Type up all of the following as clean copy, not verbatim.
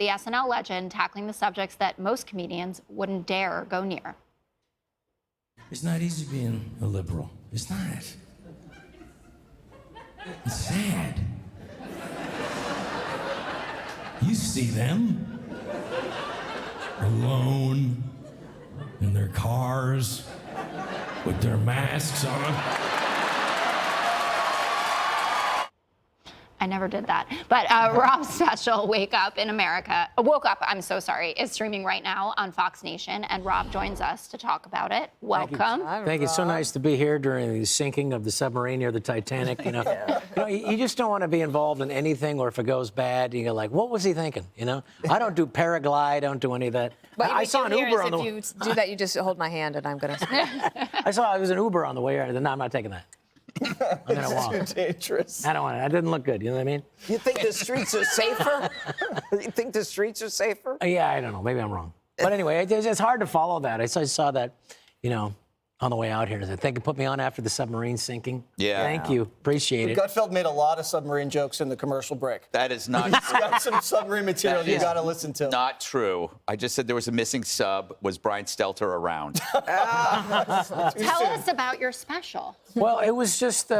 the SNL legend tackling the subjects that most comedians wouldn't dare go near. It's not easy being a liberal. It's not. It's sad. You see them alone in their cars with their masks on. I never did that. But Rob's special, Woke Up, I'm so sorry, is streaming right now on Fox Nation, and Rob joins us to talk about it. Welcome. Thank you. It's so nice to be here during the sinking of the submarine near the Titanic. You just don't want to be involved in anything, or if it goes bad, you're like, what was he thinking? I don't do paraglide, I don't do any of that. But I saw an Uber on the way. If you do that, you just hold my hand, and I'm going to. I was an Uber on the way here. No, I'm not taking that. I'm gonna walk. Too dangerous. I don't want it. I didn't look good. You know what I mean? You think the streets are safer? You think the streets are safer? Yeah, I don't know. Maybe I'm wrong. But anyway, it's hard to follow that. I saw that, on the way out here. I said, thank you. Put me on after the submarine sinking. Yeah. Thank you. Appreciate it. Gutfeld made a lot of submarine jokes in the commercial break. That is not He's got some submarine material you got to listen to. not true. I just said there was a missing sub. Was Brian Stelter around? Tell us about your special. Well, it was just,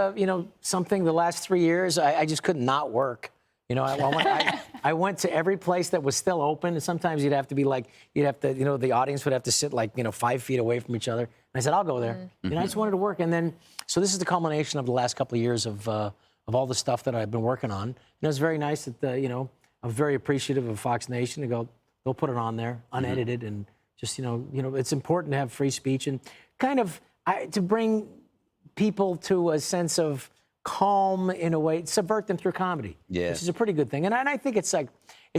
something the last 3 years, I just could not work. I went to every place that was still open, and sometimes you'd have to be the audience would have to sit 5 feet away from each other. And I said, I'll go there. I just wanted to work. And then, so this is the culmination of the last couple of years of all the stuff that I've been working on. And it was very nice that, I'm very appreciative of Fox Nation to go, they'll put it on there, unedited, and just, it's important to have free speech and kind of to bring people to a sense of calm in a way, subvert them through comedy, which is a pretty good thing. And I think it's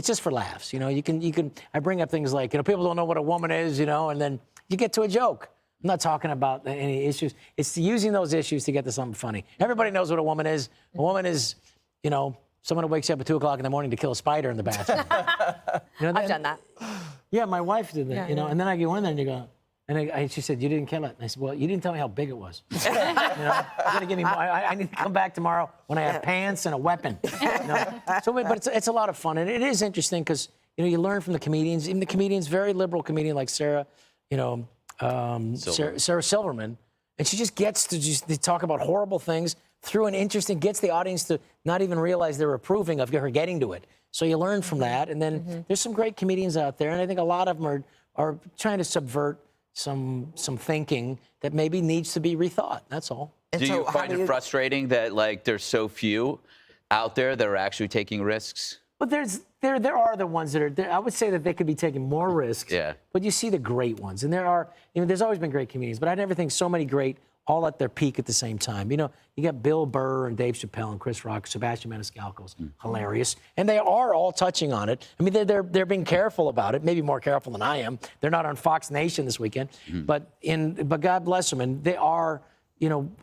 just for laughs. I bring up things like, people don't know what a woman is, and then you get to a joke. I'm not talking about any issues. It's using those issues to get to something funny. Everybody knows what a woman is. A woman is, someone who wakes up at 2 o'clock in the morning to kill a spider in the bathroom. I've done that. Yeah, my wife did that, Yeah. and then I go in there and you go, and she said, you didn't kill it. And I said, well, you didn't tell me how big it was. You gotta give me more. I need to come back tomorrow when I have pants and a weapon. But it's a lot of fun. And it is interesting because, you learn from the comedians. Even the comedians, very liberal comedian like Sarah, Sarah Silverman. And she just gets to talk about horrible things through an interesting, gets the audience to not even realize they're approving of her getting to it. So you learn from that. And then there's some great comedians out there. And I think a lot of them are trying to subvert some thinking that maybe needs to be rethought. That's all. Do you find it frustrating that there's so few out there that are actually taking risks? But there are the ones that are there. I would say that they could be taking more risks. Yeah. But you see the great ones, and there's always been great comedians, but I never think so many great all at their peak at the same time. You got Bill Burr and Dave Chappelle and Chris Rock, Sebastian Maniscalco's hilarious, and they are all touching on it. I mean, they're being careful about it, maybe more careful than I am. They're not on Fox Nation this weekend, but God bless them, and they are.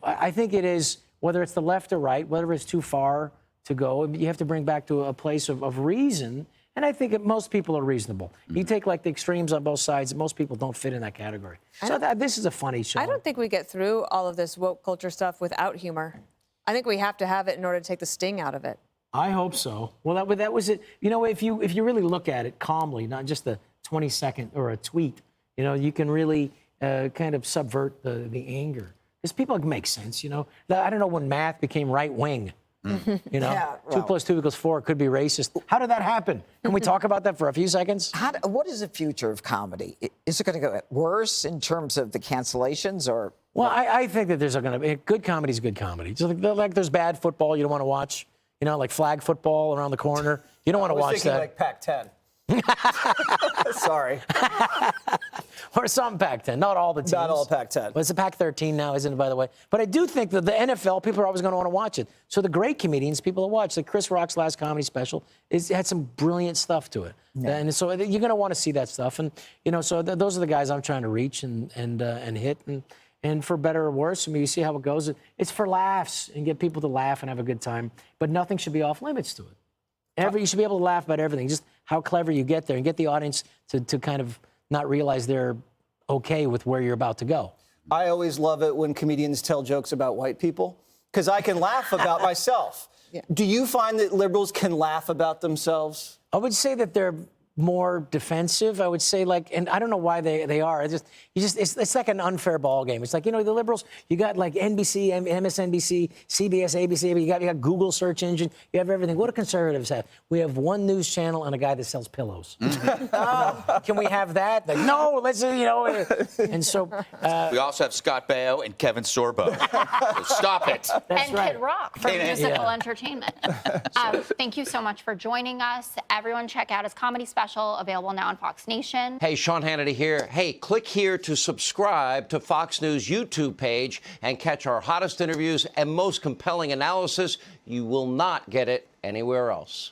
I think it is whether it's the left or right, whether it's too far to go, you have to bring back to a place of reason. And I think most people are reasonable. You take the extremes on both sides, and most people don't fit in that category. So this is a funny show. I don't think we get through all of this woke culture stuff without humor. I think we have to have it in order to take the sting out of it. I hope so. Well, that was it. If you really look at it calmly, not just a 20-second or a tweet, you can really kind of subvert the anger. Because people make sense, I don't know when math became right-wing. 2 + 2 = 4 could be racist. How did that happen? Can we talk about that for a few seconds? What is the future of comedy? Is it going to go worse in terms of the cancellations, or? Well, I think that there's going to be good comedy is good comedy. Just like there's bad football you don't want to watch. Like flag football around the corner. You don't want to watch that. Like Pac-10. Sorry. Or some Pac-10, not all the teams. Not all Pac-10. But it's a Pac-13 now, isn't it, by the way? But I do think that the NFL, people are always going to want to watch it. So the great comedians, people will watch. Like Chris Rock's last comedy special, had some brilliant stuff to it. Yeah. And so you're going to want to see that stuff. And, so those are the guys I'm trying to reach and hit. And for better or worse, you see how it goes. It's for laughs and get people to laugh and have a good time. But nothing should be off limits to it. You should be able to laugh about everything. Just how clever you get there and get the audience to kind of not realize they're okay with where you're about to go. I always love it when comedians tell jokes about white people because I can laugh about myself. Yeah. Do you find that liberals can laugh about themselves? I would say that they're more defensive, I would say, like, and I don't know why they are. It's like an unfair ball game. It's like, the liberals, you got like NBC, MSNBC, CBS, ABC, you got Google search engine, you have everything. What do conservatives have? We have one news channel and a guy that sells pillows. Can we have that? Like, no, let's, and so. We also have Scott Baio and Kevin Sorbo. So stop it. And right. Kid Rock for musical entertainment. Thank you so much for joining us. Everyone check out his comedy special, available now on Fox Nation. Hey, Sean Hannity here. Hey, click here to subscribe to Fox News YouTube page and catch our hottest interviews and most compelling analysis. You will not get it anywhere else.